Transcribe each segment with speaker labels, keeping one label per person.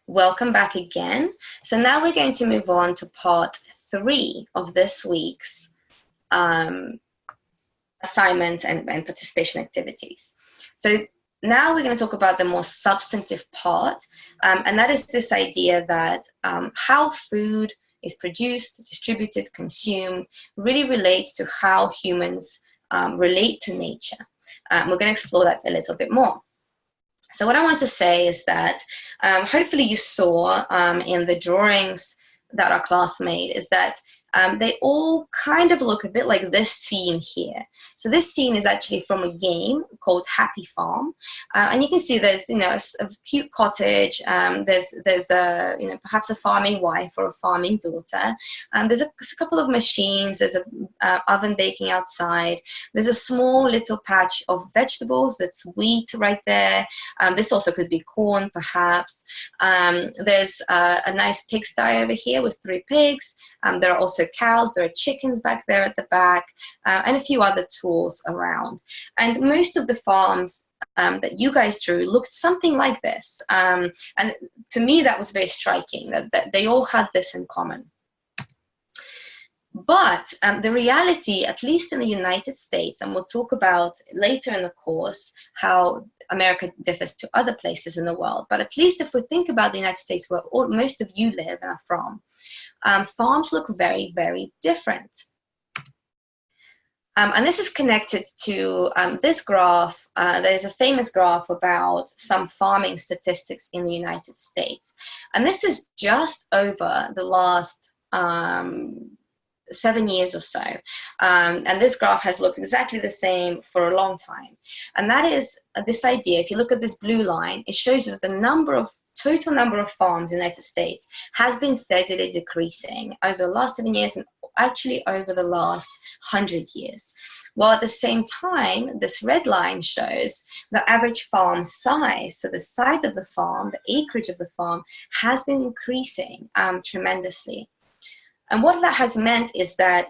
Speaker 1: Welcome back again. So now we're going to move on to part 3 of this week's assignments and participation activities. So now we're going to talk about the more substantive part, and that is this idea that how food is produced, distributed, consumed really relates to how humans relate to nature. We're going to explore that a little bit more. So what I want to say is that hopefully you saw in the drawings that our class made is that they all kind of look a bit like this scene here. So this scene is actually from a game called Happy Farm, and you can see there's a cute cottage. There's a perhaps a farming wife or a farming daughter. There's a couple of machines. There's a oven baking outside. There's a small little patch of vegetables. That's wheat right there. This also could be corn, perhaps. There's a nice pigsty over here with 3 pigs. There are also cows, there are chickens back there at the back, and a few other tools around. And most of the farms that you guys drew looked something like this. And to me, that was very striking, that they all had this in common. But the reality, at least in the United States, and we'll talk about later in the course how America differs to other places in the world, but at least if we think about the United States where most of you live and are from, farms look very, very different. And this is connected to this graph. There's a famous graph about some farming statistics in the United States. And this is just over the last 7 years or so. And this graph has looked exactly the same for a long time. And that is this idea. If you look at this blue line, it shows you that the total number of farms in the United States has been steadily decreasing over the last 7 years and actually over the last 100 years. While at the same time, this red line shows the average farm size. So the size of the farm, the acreage of the farm, has been increasing tremendously. And what that has meant is that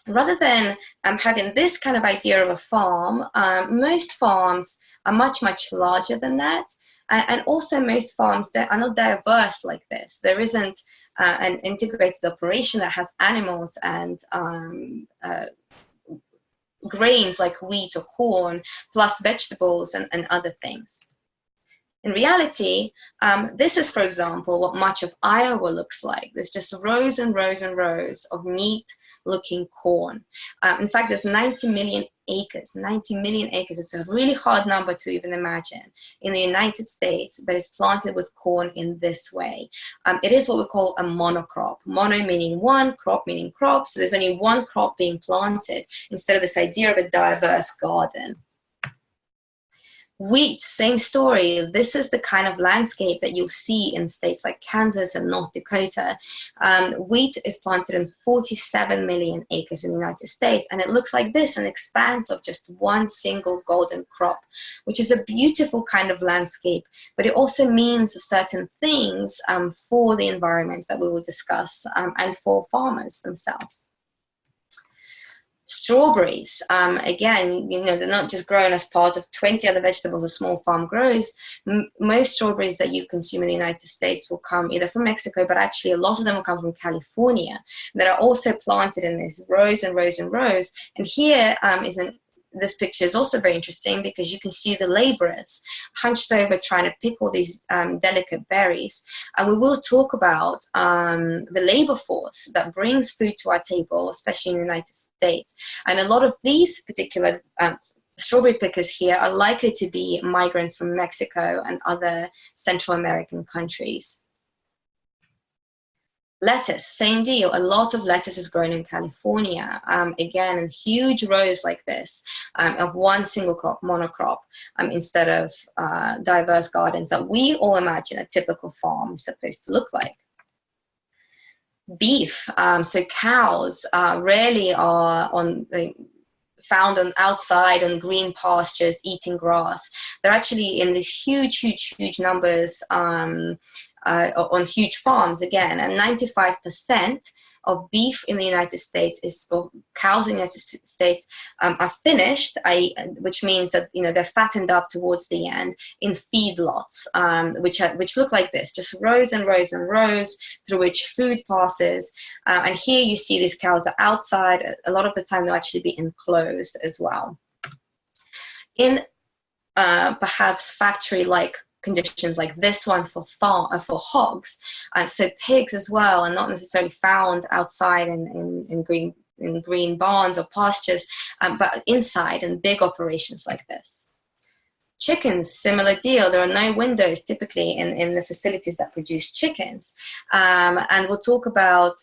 Speaker 1: rather than having this kind of idea of a farm, most farms are much, much larger than that. And also most farms that are not diverse like this. There isn't an integrated operation that has animals and grains like wheat or corn, plus vegetables and other things. In reality, this is, for example, what much of Iowa looks like. There's just rows and rows and rows of neat-looking corn. In fact, there's 90 million acres. 90 million acres. It's a really hard number to even imagine in the United States that is planted with corn in this way. It is what we call a monocrop. Mono meaning one, crop meaning crop. So there's only one crop being planted instead of this idea of a diverse garden. Wheat, same story. This is the kind of landscape that you'll see in states like Kansas and North Dakota. Wheat is planted in 47 million acres in the United States, and it looks like this, an expanse of just one single golden crop, which is a beautiful kind of landscape, but it also means certain things for the environments that we will discuss and for farmers themselves. Strawberries, again, they're not just grown as part of 20 other vegetables a small farm grows. Most strawberries that you consume in the United States will come either from Mexico, but actually a lot of them will come from California, that are also planted in these rows and rows and rows. And here this picture is also very interesting because you can see the laborers hunched over trying to pick all these delicate berries. And we will talk about the labor force that brings food to our table, especially in the United States. And a lot of these particular strawberry pickers here are likely to be migrants from Mexico and other Central American countries. Lettuce, same deal. A lot of lettuce is grown in California, again, in huge rows like this, of one single crop, monocrop, instead of diverse gardens that we all imagine a typical farm is supposed to look like. Beef, so cows rarely are found outside on green pastures eating grass. They're actually in these huge, huge, huge numbers on huge farms again, and 95% of beef in the United States or cows in the United States are finished, which means that they're fattened up towards the end in feedlots, which look like this, just rows and rows and rows through which food passes. And here you see these cows are outside. A lot of the time they'll actually be enclosed as well. In perhaps factory-like conditions like this one for hogs, so pigs as well, and not necessarily found outside in green barns or pastures, but inside in big operations like this. Chickens, similar deal. There are no windows typically in the facilities that produce chickens, and we'll talk about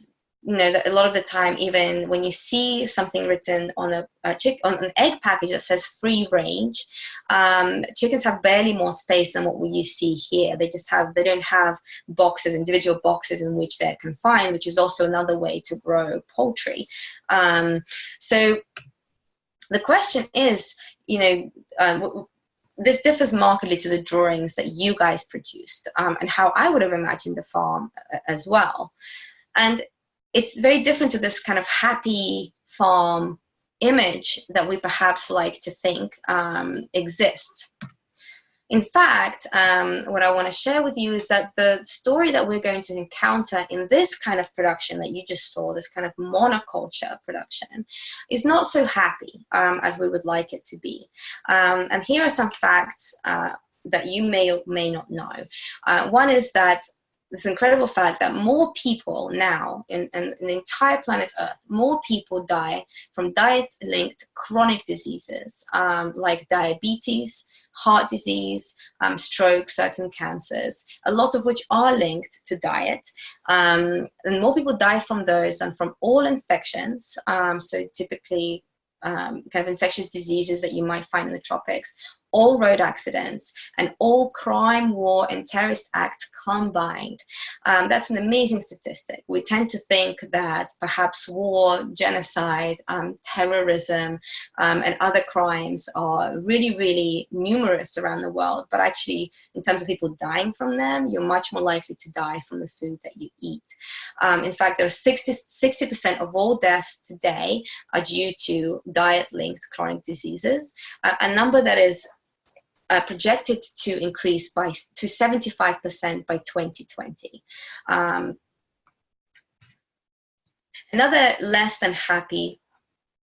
Speaker 1: that a lot of the time, even when you see something written on on an egg package that says free range, chickens have barely more space than what you see here. They don't have individual boxes in which they're confined, which is also another way to grow poultry. So the question is, this differs markedly to the drawings that you guys produced, and how I would have imagined the farm as well. And it's very different to this kind of happy farm image that we perhaps like to think exists. In fact, what I want to share with you is that the story that we're going to encounter in this kind of production that you just saw, this kind of monoculture production, is not so happy as we would like it to be. And here are some facts that you may or may not know. One is that this incredible fact that more people now in the entire planet Earth, more people die from diet-linked chronic diseases like diabetes, heart disease, stroke, certain cancers, a lot of which are linked to diet. And more people die from those than from all infections. So typically kind of infectious diseases that you might find in the tropics, all road accidents, and all crime, war, and terrorist acts combined. That's an amazing statistic. We tend to think that perhaps war, genocide, terrorism, and other crimes are really, really numerous around the world, but actually, in terms of people dying from them, you're much more likely to die from the food that you eat. In fact, there are 60% of all deaths today are due to diet-linked chronic diseases, a number that is projected to increase to 75% by 2020. Another less than happy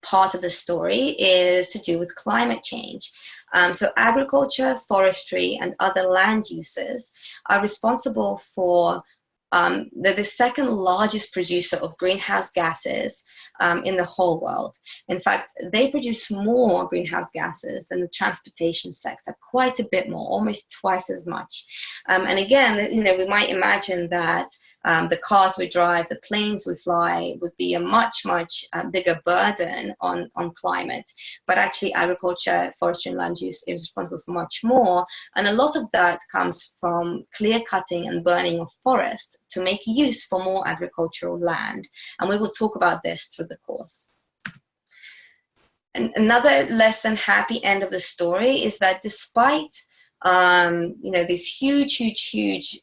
Speaker 1: part of the story is to do with climate change. So agriculture, forestry, and other land uses are responsible for the second largest producer of greenhouse gases in the whole world. In fact, they produce more greenhouse gases than the transportation sector, quite a bit more, almost twice as much. And again, we might imagine that the cars we drive, the planes we fly would be a much, much bigger burden on climate. But actually agriculture, forestry, and land use is responsible for much more. And a lot of that comes from clear cutting and burning of forests to make use for more agricultural land. And we will talk about this through the course. And another less than happy end of the story is that despite these huge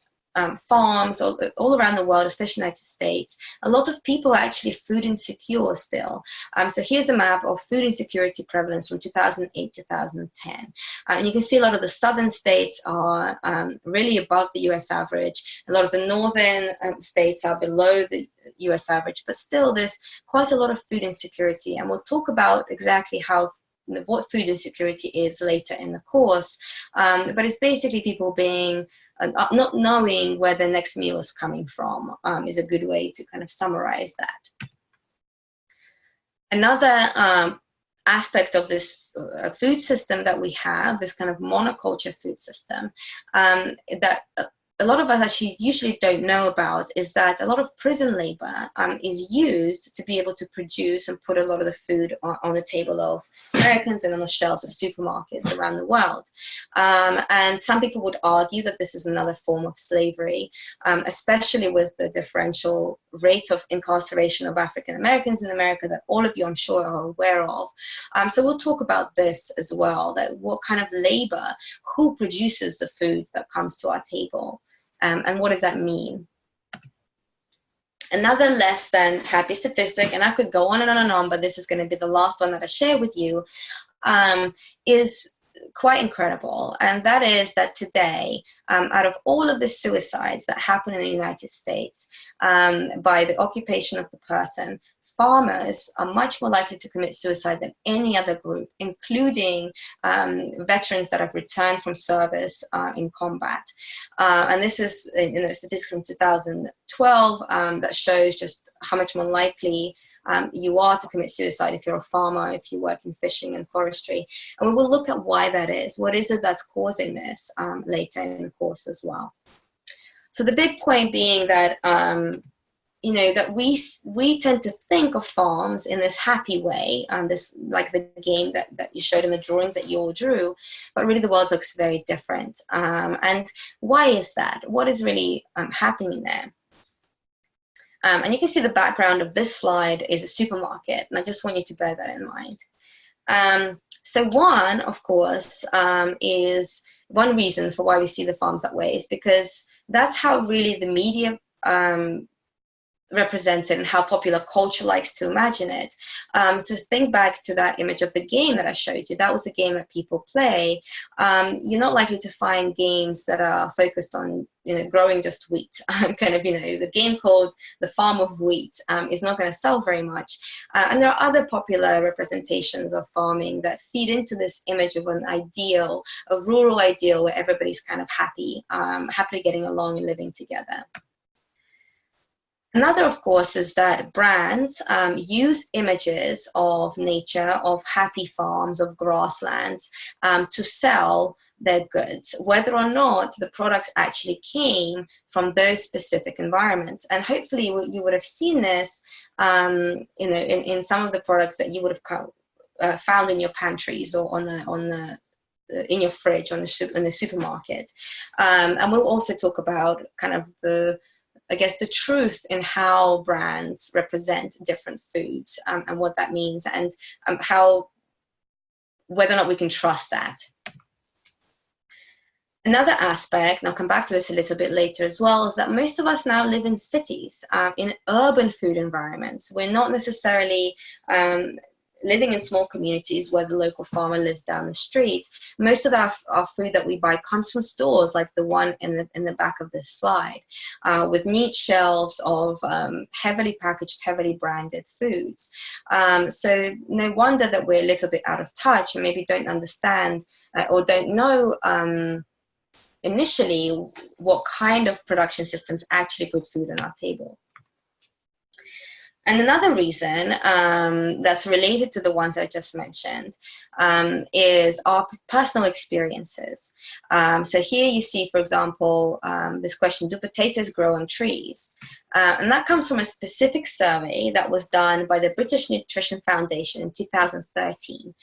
Speaker 1: farms all around the world, especially in the United States, a lot of people are actually food insecure still. So here's a map of food insecurity prevalence from 2008-2010. And you can see a lot of the southern states are really above the US average. A lot of the northern states are below the US average, but still there's quite a lot of food insecurity. And we'll talk about exactly what food insecurity is later in the course, but it's basically people being not knowing where the next meal is coming from is a good way to kind of summarize that. Another aspect of this food system that we have, this kind of monoculture food system, that a lot of us actually usually don't know about, is that a lot of prison labor is used to be able to produce and put a lot of the food on the table of Americans and on the shelves of supermarkets around the world. And some people would argue that this is another form of slavery, especially with the differential rate of incarceration of African Americans in America that all of you, I'm sure, are aware of. So we'll talk about this as well, that what kind of labor, who produces the food that comes to our table. And what does that mean? Another less than happy statistic, and I could go on and on and on, but this is going to be the last one that I share with you, is quite incredible. And that is that today, out of all of the suicides that happen in the United States by the occupation of the person, farmers are much more likely to commit suicide than any other group, including veterans that have returned from service in combat. And this is a statistic from 2012 that shows just how much more likely you are to commit suicide if you're a farmer, if you work in fishing and forestry. And we will look at why that is. What is it that's causing this later in the course as well. So the big point being that that we tend to think of farms in this happy way, this like the game that you showed in the drawings that you all drew, but really the world looks very different. And why is that? What is really happening there? And you can see the background of this slide is a supermarket, and I just want you to bear that in mind. So one, of course, is one reason for why we see the farms that way is because that's how really the media represents it and how popular culture likes to imagine it. So think back to that image of the game that I showed you. That was the game that people play. You're not likely to find games that are focused on growing just wheat. The game called The Farm of Wheat is not going to sell very much. And there are other popular representations of farming that feed into this image of an ideal, a rural ideal where everybody's kind of happy, happily getting along and living together. Another, of course, is that brands use images of nature, of happy farms, of grasslands to sell their goods, whether or not the products actually came from those specific environments. And hopefully you would have seen this in some of the products that you would have found in your pantries or in your fridge in the supermarket. And we'll also talk about kind of the truth in how brands represent different foods and what that means, and whether or not we can trust that. Another aspect, and I'll come back to this a little bit later as well, is that most of us now live in cities, in urban food environments. We're not necessarily living in small communities where the local farmer lives down the street. Most of our food that we buy comes from stores like the one in the back of this slide, with neat shelves of heavily packaged, heavily branded foods. So no wonder that we're a little bit out of touch and maybe don't understand or don't know initially what kind of production systems actually put food on our table. And another reason that's related to the ones I just mentioned is our personal experiences. So here you see, for example, this question, do potatoes grow on trees? And that comes from a specific survey that was done by the British Nutrition Foundation in 2013,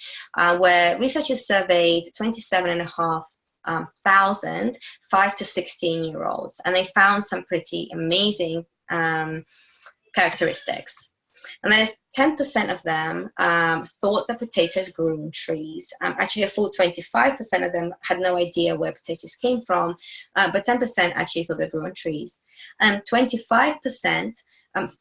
Speaker 1: where researchers surveyed 27,500 5 to 16-year-olds, and they found some pretty amazing characteristics. And then 10% of them thought that potatoes grew on trees. Actually, a full 25% of them had no idea where potatoes came from, but 10% actually thought they grew on trees. And 25%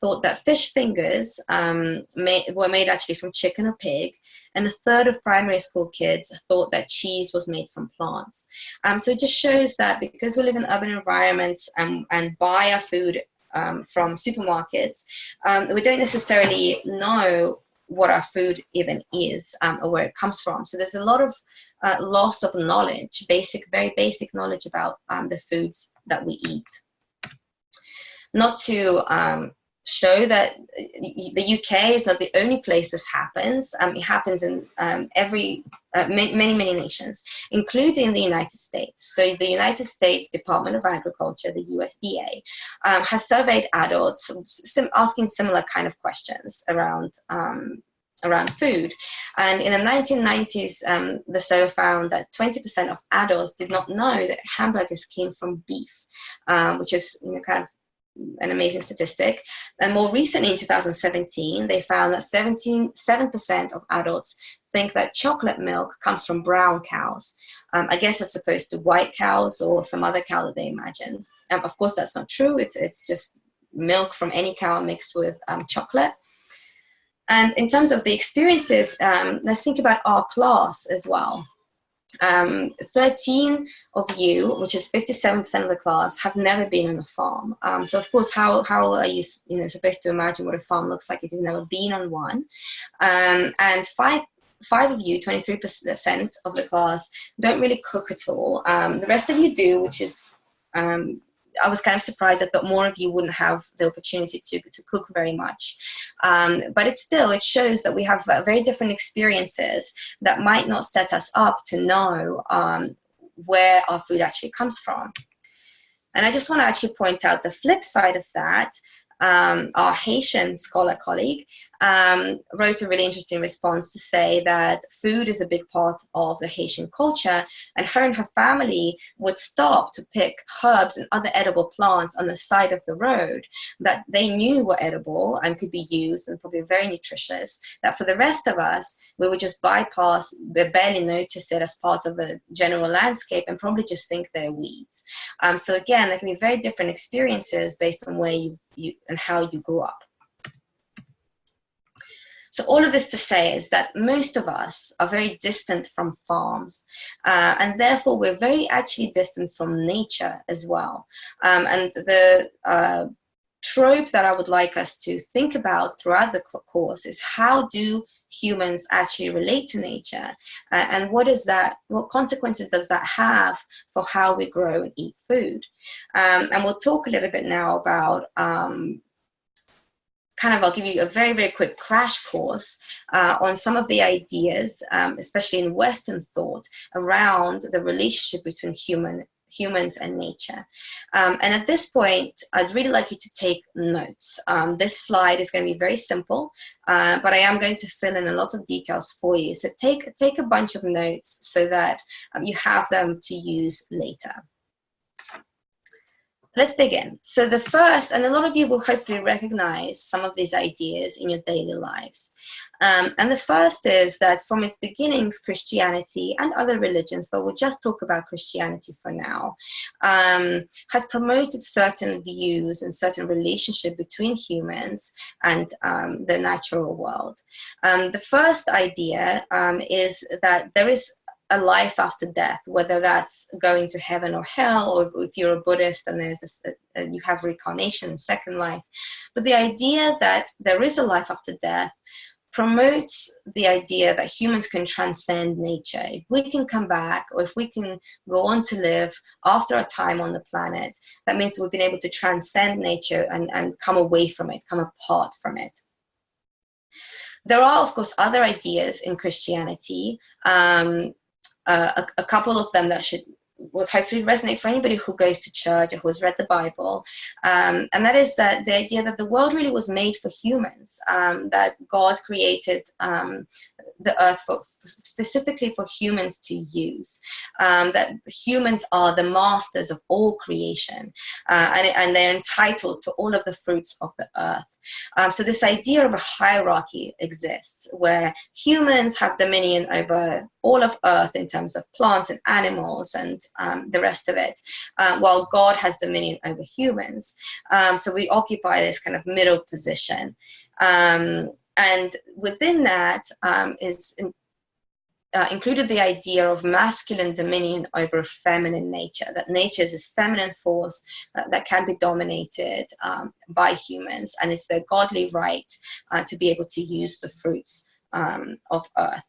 Speaker 1: thought that fish fingers were made actually from chicken or pig. And a third of primary school kids thought that cheese was made from plants. So it just shows that because we live in urban environments and buy our food from supermarkets, we don't necessarily know what our food even is or where it comes from. So there's a lot of loss of knowledge, very basic knowledge about the foods that we eat. Not to show that the UK is not the only place this happens. It happens in many nations, including the United States. So the United States Department of Agriculture, the USDA, has surveyed adults asking similar kind of questions around food. And in the 1990s, the survey found that 20% of adults did not know that hamburgers came from beef, which is kind of an amazing statistic. And more recently, in 2017, they found that 7% of adults think that chocolate milk comes from brown cows, I guess as opposed to white cows or some other cow that they imagined. Of course, that's not true. It's just milk from any cow mixed with chocolate. And in terms of the experiences, let's think about our class as well. 13 of you, which is 57% of the class, have never been on a farm. So of course, how are you, supposed to imagine what a farm looks like if you've never been on one? And five of you, 23% of the class, don't really cook at all. The rest of you do, which is I was kind of surprised. I thought more of you wouldn't have the opportunity to cook very much. But it shows that we have very different experiences that might not set us up to know where our food actually comes from. And I just want to actually point out the flip side of that. Our Haitian scholar colleague wrote a really interesting response to say that food is a big part of the Haitian culture, and her family would stop to pick herbs and other edible plants on the side of the road that they knew were edible and could be used and probably very nutritious, that for the rest of us, we would just bypass, we barely notice it as part of a general landscape and probably just think they're weeds. So again, there can be very different experiences based on where you and how you grew up. So all of this to say is that most of us are very distant from farms, and therefore we're very actually distant from nature as well. And the trope that I would like us to think about throughout the course is, how do humans actually relate to nature, and what consequences does that have for how we grow and eat food? And we'll talk a little bit now about I'll give you a very, very quick crash course on some of the ideas, especially in Western thought, around the relationship between humans and nature. And at this point, I'd really like you to take notes. This slide is going to be very simple, but I am going to fill in a lot of details for you. So take a bunch of notes so that you have them to use later. Let's begin. So the first, and a lot of you will hopefully recognize some of these ideas in your daily lives. And the first is that from its beginnings, Christianity and other religions, but we'll just talk about Christianity for now, has promoted certain views and certain relationship between humans and the natural world. The first idea is that there is a life after death, whether that's going to heaven or hell, or if you're a Buddhist and you have reincarnation, second life. But the idea that there is a life after death promotes the idea that humans can transcend nature. If we can come back, or if we can go on to live after our time on the planet, that means we've been able to transcend nature and come away from it, come apart from it. There are, of course, other ideas in Christianity, a couple of them that would hopefully resonate for anybody who goes to church or who has read the Bible, and that is that the idea that the world really was made for humans, that God created the earth specifically for humans to use, that humans are the masters of all creation, and they're entitled to all of the fruits of the earth. So this idea of a hierarchy exists, where humans have dominion over all of earth in terms of plants and animals and the rest of it, while God has dominion over humans. So we occupy this kind of middle position. And within that is included the idea of masculine dominion over feminine nature, that nature is this feminine force that can be dominated by humans, and it's their godly right to be able to use the fruits of earth.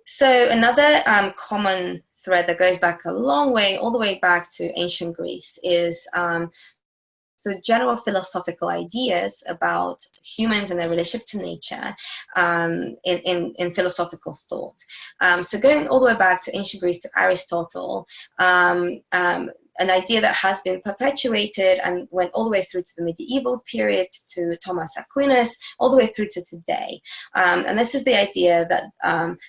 Speaker 1: So another common thread that goes back a long way, all the way back to ancient Greece, is the general philosophical ideas about humans and their relationship to nature in philosophical thought. So going all the way back to ancient Greece, to Aristotle, an idea that has been perpetuated and went all the way through to the medieval period, to Thomas Aquinas, all the way through to today. And this is the idea that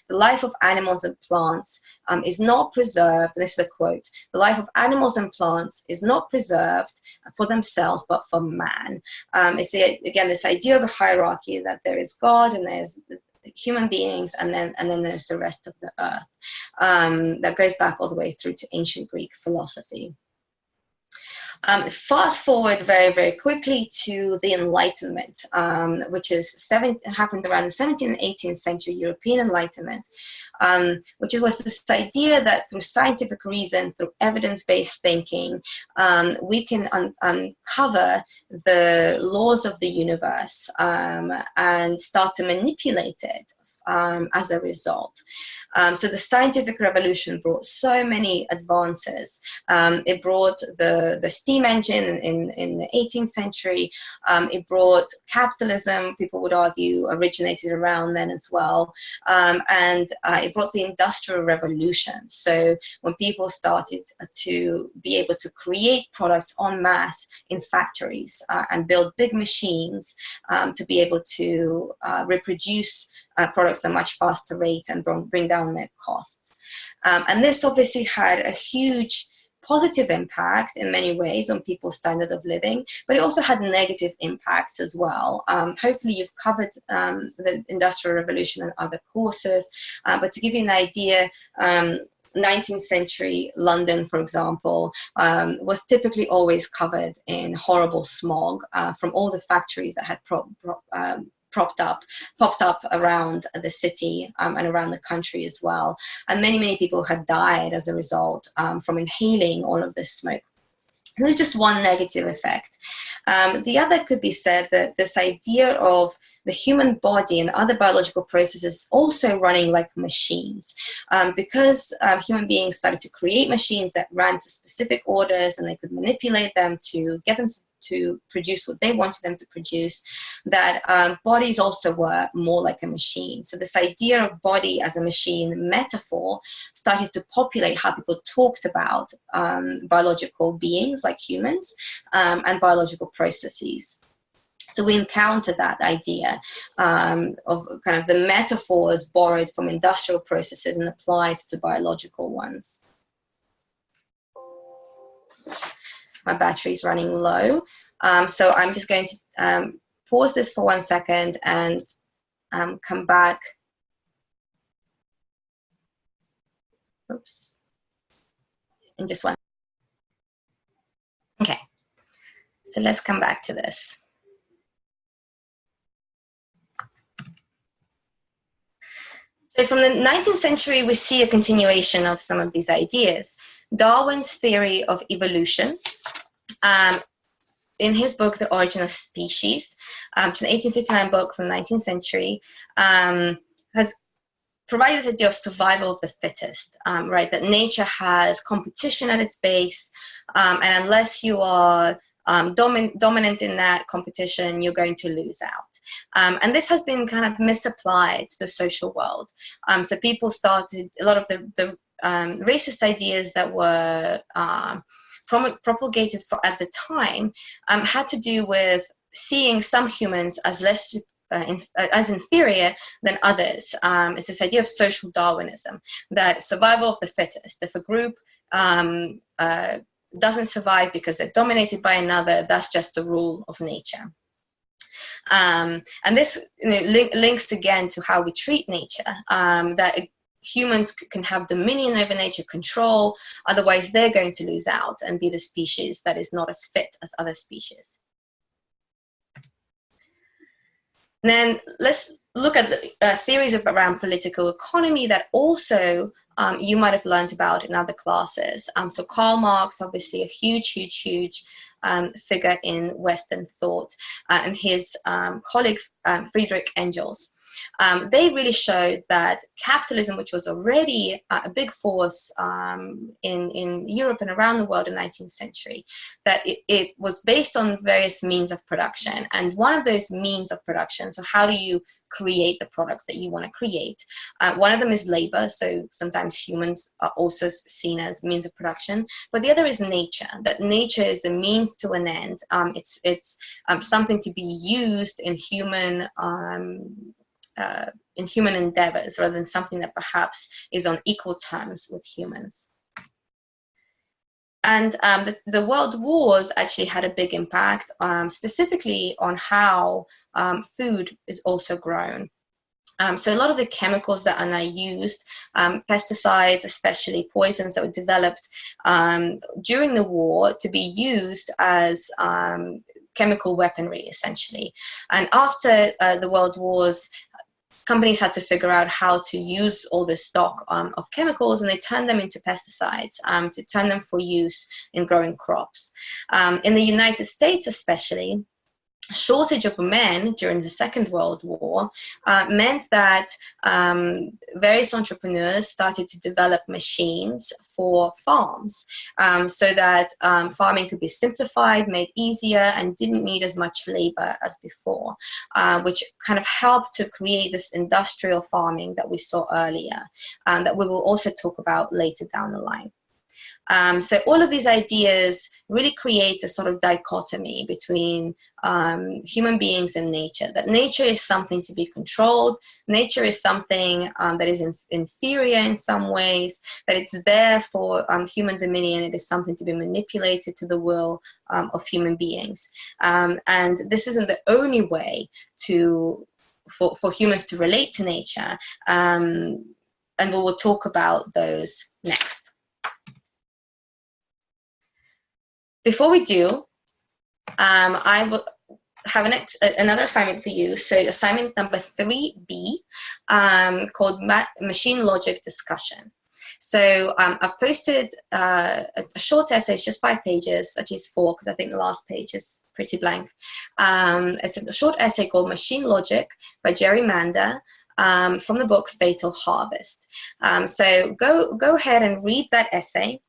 Speaker 1: the life of animals and plants is not preserved, and this is a quote, the life of animals and plants is not preserved for themselves, but for man. It's, again, this idea of a hierarchy, that there is God and there's human beings, and then there's the rest of the earth. That goes back all the way through to ancient Greek philosophy. Fast forward very, very quickly to the Enlightenment, which happened around the 17th and 18th century, European Enlightenment, which was this idea that through scientific reason, through evidence-based thinking, we can uncover the laws of the universe and start to manipulate it as a result. So the scientific revolution brought so many advances. It brought the steam engine in the 18th century. It brought capitalism, people would argue, originated around then as well. And it brought the Industrial Revolution. So when people started to be able to create products en masse in factories and build big machines to be able to reproduce products at a much faster rate and bring down their costs. And this obviously had a huge positive impact in many ways on people's standard of living, but it also had negative impacts as well. Hopefully you've covered the Industrial Revolution and other courses, but to give you an idea, 19th century London, for example, was typically always covered in horrible smog from all the factories that had popped up around the city and around the country as well. And many people had died as a result from inhaling all of this smoke. And there's just one negative effect. The other could be said that this idea of the human body and other biological processes also running like machines. Because human beings started to create machines that ran to specific orders and they could manipulate them to get them to produce what they wanted them to produce, that bodies also were more like a machine. So this idea of body as a machine metaphor started to populate how people talked about biological beings like humans and biological processes. So we encountered that idea of kind of the metaphors borrowed from industrial processes and applied to biological ones. My battery is running low, so I'm just going to pause this for 1 second and come back. Oops. In just one. Okay, so let's come back to this. So from the 19th century, we see a continuation of some of these ideas. Darwin's theory of evolution, in his book, The Origin of Species, which is an 1859 book from the 19th century, has provided this idea of survival of the fittest, right? That nature has competition at its base, and unless you are dominant in that competition, you're going to lose out. And this has been kind of misapplied to the social world. So people started, a lot of the racist ideas that were propagated at the time had to do with seeing some humans as less as inferior than others. It's this idea of social Darwinism, that survival of the fittest. If a group doesn't survive because they're dominated by another, that's just the rule of nature. And this links again to how we treat nature, that humans can have dominion over nature, control, otherwise they're going to lose out and be the species that is not as fit as other species. And then let's look at the theories around political economy that also you might have learned about in other classes. So Karl Marx, obviously a huge figure in Western thought, and his colleague Friedrich Engels. they really showed that capitalism, which was already a big force in Europe and around the world in the 19th century, that it was based on various means of production. And one of those means of production, so how do you create the products that you want to create? One of them is labor, so sometimes humans are also seen as means of production, but the other is nature, that nature is a means to an end. It's something to be used in human endeavors, rather than something that perhaps is on equal terms with humans. And the world wars actually had a big impact, specifically on how food is also grown. So a lot of the chemicals that are now used, pesticides, especially poisons that were developed during the war to be used as chemical weaponry, essentially. And after the world wars, companies had to figure out how to use all this stock of chemicals, and they turned them into pesticides to turn them for use in growing crops. In the United States especially, shortage of men during the Second World War meant that various entrepreneurs started to develop machines for farms, so that farming could be simplified, made easier, and didn't need as much labor as before, which kind of helped to create this industrial farming that we saw earlier, that we will also talk about later down the line. So all of these ideas really create a sort of dichotomy between human beings and nature, that nature is something to be controlled, nature is something that is inferior in some ways, that it's there for human dominion, it is something to be manipulated to the will of human beings. And this isn't the only way for humans to relate to nature, and we will talk about those next. Before we do, I will have another assignment for you. So assignment number 3B, called Machine Logic Discussion. So I've posted a short essay, it's just 5 pages, actually it's 4 because I think the last page is pretty blank. It's a short essay called Machine Logic by Jerry Mander, from the book Fatal Harvest. So go ahead and read that essay.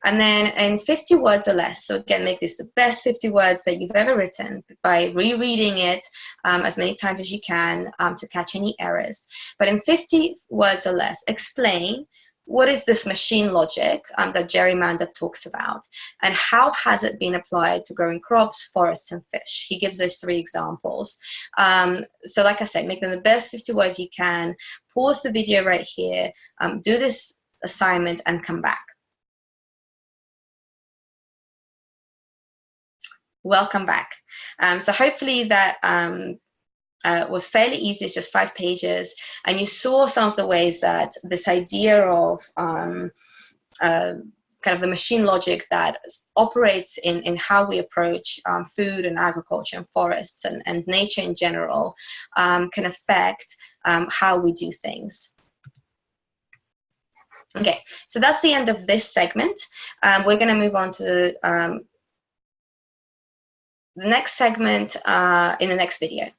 Speaker 1: And then in 50 words or less, so again, make this the best 50 words that you've ever written by rereading it as many times as you can to catch any errors. But in 50 words or less, explain what is this machine logic that Jerry Mander talks about, and how has it been applied to growing crops, forests, and fish. He gives those 3 examples. So like I said, make them the best 50 words you can, pause the video right here, do this assignment, and come back. Welcome back. So hopefully that was fairly easy. It's just 5 pages, and you saw some of the ways that this idea of kind of the machine logic that operates in how we approach food and agriculture and forests and nature in general can affect how we do things. Okay, so that's the end of this segment. We're going to move on to the next segment in the next video.